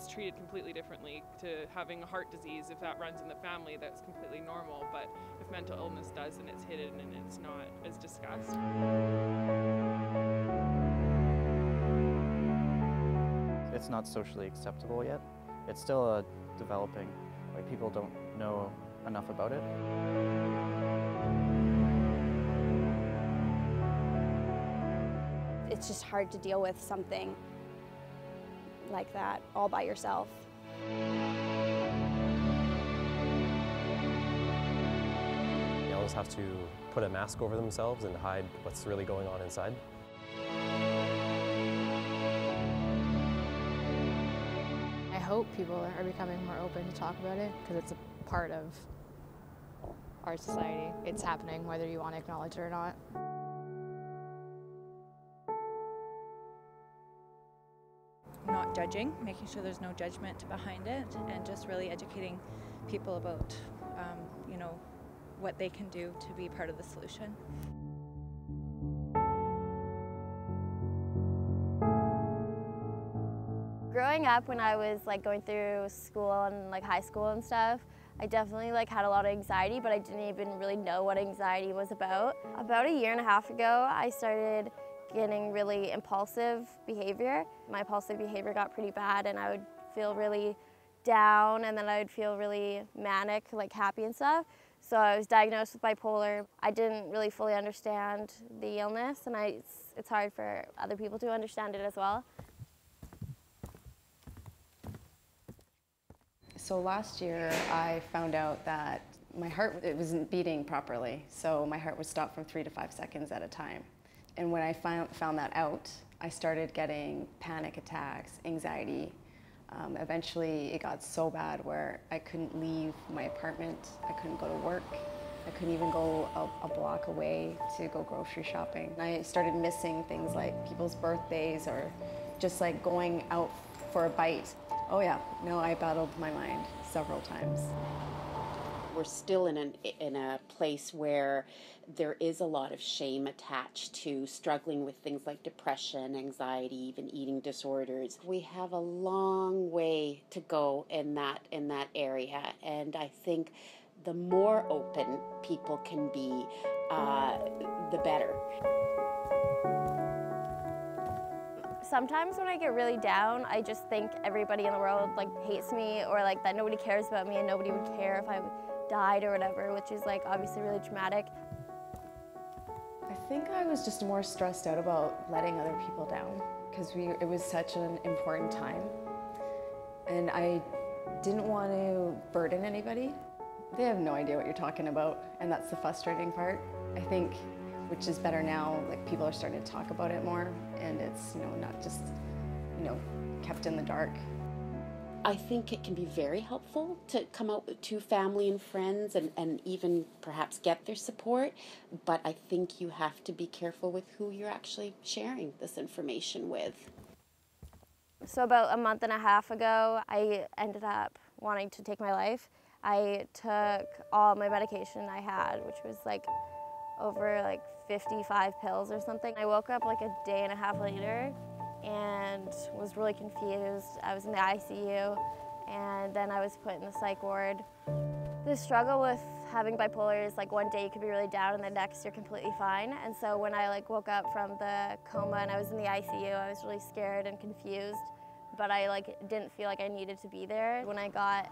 it's treated completely differently to having a heart disease. If that runs in the family, that's completely normal, but if mental illness does, then it's hidden and it's not as discussed. It's not socially acceptable yet. It's still developing. Like, people don't know enough about it. It's just hard to deal with something like that all by yourself. They always have to put a mask over themselves and hide what's really going on inside. I hope people are becoming more open to talk about it because it's a part of our society. It's happening whether you want to acknowledge it or not. Not judging, making sure there's no judgment behind it, and just really educating people about, what they can do to be part of the solution. Growing up, when I was going through school and high school and stuff, I definitely had a lot of anxiety, but I didn't even really know what anxiety was about. About a year and a half ago, I started getting really impulsive behavior. My impulsive behavior got pretty bad, and I would feel really down, and then I would feel really manic, happy and stuff. So I was diagnosed with bipolar. I didn't really fully understand the illness, and it's hard for other people to understand it as well. So last year I found out that my heart wasn't beating properly, so my heart would stop from 3 to 5 seconds at a time. And when I found that out, I started getting panic attacks, anxiety. Eventually it got so bad where I couldn't leave my apartment, I couldn't go to work, I couldn't even go a block away to go grocery shopping. I started missing things like people's birthdays or just going out for a bite. Oh yeah, no, I battled my mind several times. We're still in a place where there is a lot of shame attached to struggling with things like depression, anxiety, even eating disorders. We have a long way to go in that area, and I think the more open people can be, the better. Sometimes when I get really down, I just think everybody in the world hates me, or that nobody cares about me and nobody would care if I died or whatever, which is obviously really dramatic. I think I was just more stressed out about letting other people down because it was such an important time, and I didn't want to burden anybody. They have no idea what you're talking about, and that's the frustrating part. I think, which is better now, people are starting to talk about it more, and it's not just kept in the dark. I think it can be very helpful to come out to family and friends and even perhaps get their support, but I think you have to be careful with who you're actually sharing this information with. So about a month and a half ago, I ended up wanting to take my life. I took all my medication I had, which was over 55 pills or something. I woke up a day and a half later and was really confused. I was in the ICU, and then I was put in the psych ward. The struggle with having bipolar is one day you could be really down and the next you're completely fine. And so when I woke up from the coma and I was in the ICU, I was really scared and confused, but I didn't feel like I needed to be there. When I got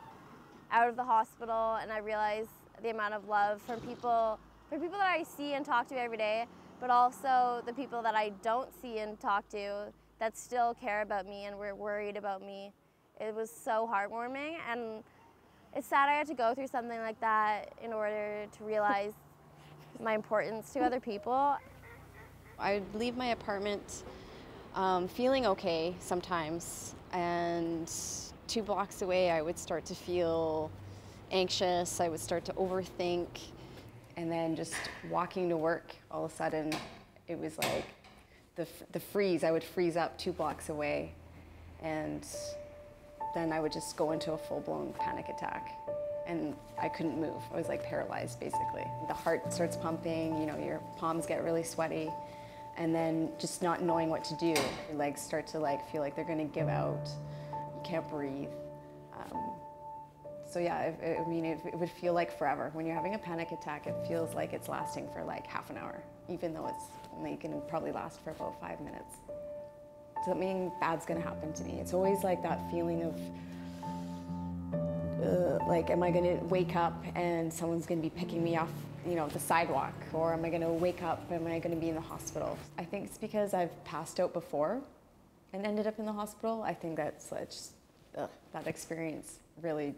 out of the hospital and I realized the amount of love from people that I see and talk to every day, but also the people that I don't see and talk to that still care about me and were worried about me. It was so heartwarming, and it's sad I had to go through something like that in order to realize my importance to other people. I would leave my apartment feeling okay sometimes, and 2 blocks away I would start to feel anxious, I would start to overthink, and then just walking to work, all of a sudden it was the freeze. I would freeze up 2 blocks away, and then I would just go into a full-blown panic attack, and I couldn't move. I was paralyzed, basically. The heart starts pumping, your palms get really sweaty, and then just not knowing what to do. Your legs start to feel like they're gonna give out. You can't breathe. So yeah, I mean, it would feel like forever. When you're having a panic attack, it feels like it's lasting for like half an hour, even though it's only going to probably last for about 5 minutes. Something bad's going to happen to me. It's always like that feeling of, like, am I going to wake up and someone's going to be picking me off, you know, the sidewalk? Or am I going to wake up, am I going to be in the hospital? I think it's because I've passed out before and ended up in the hospital. I think that's just, that experience really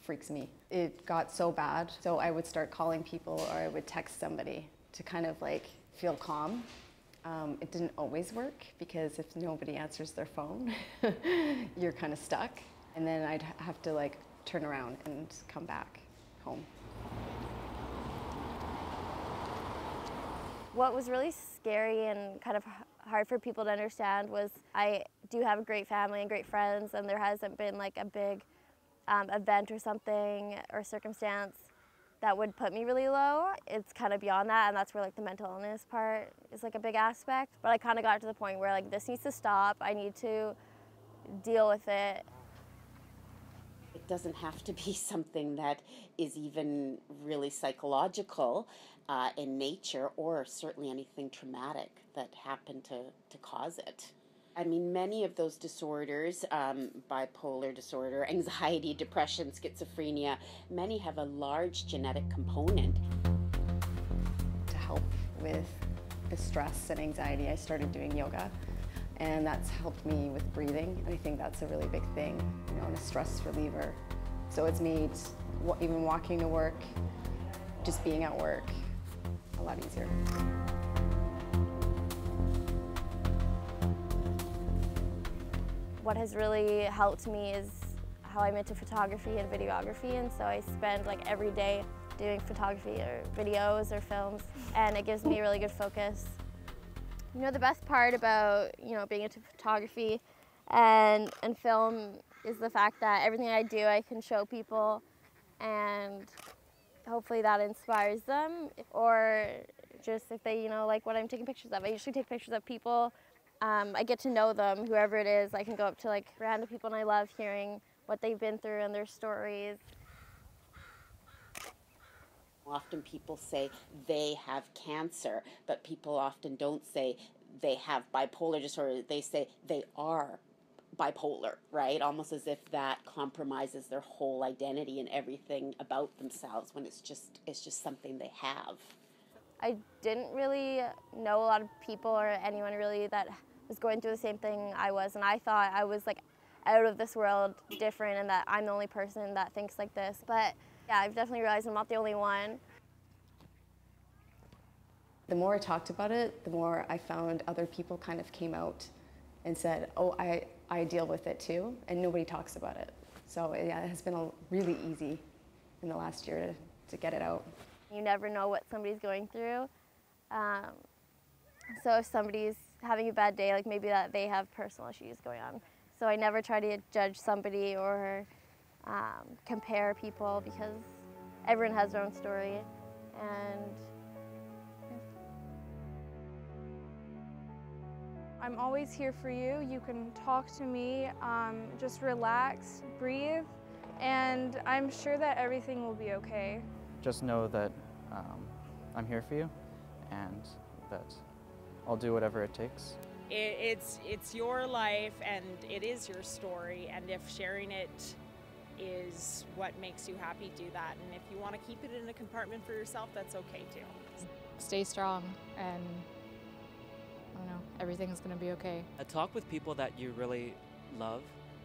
freaks me. It got so bad, so I would start calling people or I would text somebody to kind of like feel calm. It didn't always work because if nobody answers their phone, you're kind of stuck. And then I'd have to like turn around and come back home. What was really scary and kind of hard for people to understand was I do have a great family and great friends, and there hasn't been like a big event or something or circumstance that would put me really low. It's kind of beyond that, and that's where like the mental illness part is like a big aspect. But I kind of got to the point where like this needs to stop. I need to deal with it. It doesn't have to be something that is even really psychological in nature, or certainly anything traumatic that happened to cause it. I mean, many of those disorders, bipolar disorder, anxiety, depression, schizophrenia, many have a large genetic component. To help with the stress and anxiety, I started doing yoga, and that's helped me with breathing. And I think that's a really big thing, you know, and a stress reliever. So it's made even walking to work, just being at work, a lot easier. What has really helped me is how I'm into photography and videography, and so I spend like every day doing photography or videos or films, and it gives me a really good focus. You know, the best part about, you know, being into photography and film is the fact that everything I do I can show people, and hopefully that inspires them, or just if they, you know, like what I'm taking pictures of. I usually take pictures of people. I get to know them, whoever it is. I can go up to like random people, and I love hearing what they've been through and their stories. Often people say they have cancer, but people often don't say they have bipolar disorder. They say they are bipolar, right? Almost as if that compromises their whole identity and everything about themselves, when it's just something they have. I didn't really know a lot of people or anyone really that was going through the same thing I was, and I thought I was like out of this world, different, and that I'm the only person that thinks like this. But yeah, I've definitely realized I'm not the only one. The more I talked about it, the more I found other people kind of came out and said, oh, I deal with it too, and nobody talks about it. So yeah, it has been really easy in the last year to get it out. You never know what somebody's going through. So if somebody's having a bad day, like maybe that they have personal issues going on. So I never try to judge somebody or compare people, because everyone has their own story. And I'm always here for you. You can talk to me, just relax, breathe, and I'm sure that everything will be okay. Just know that I'm here for you, and that I'll do whatever it takes. It's your life, and it is your story, and if sharing it is what makes you happy, do that. And if you want to keep it in a compartment for yourself, that's okay too. Stay strong, and I don't know, everything's going to be okay. Talk with people that you really love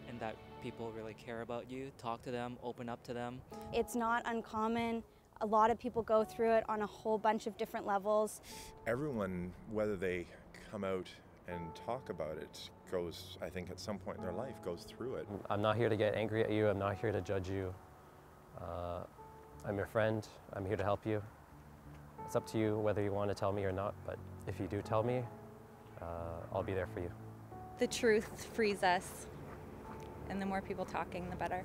and that people really care about you. Talk to them, open up to them. It's not uncommon. A lot of people go through it on a whole bunch of different levels. Everyone, whether they come out and talk about it, goes, I think at some point in their life, goes through it. I'm not here to get angry at you. I'm not here to judge you. I'm your friend. I'm here to help you. It's up to you whether you want to tell me or not, but if you do tell me, I'll be there for you. The truth frees us, and the more people talking, the better.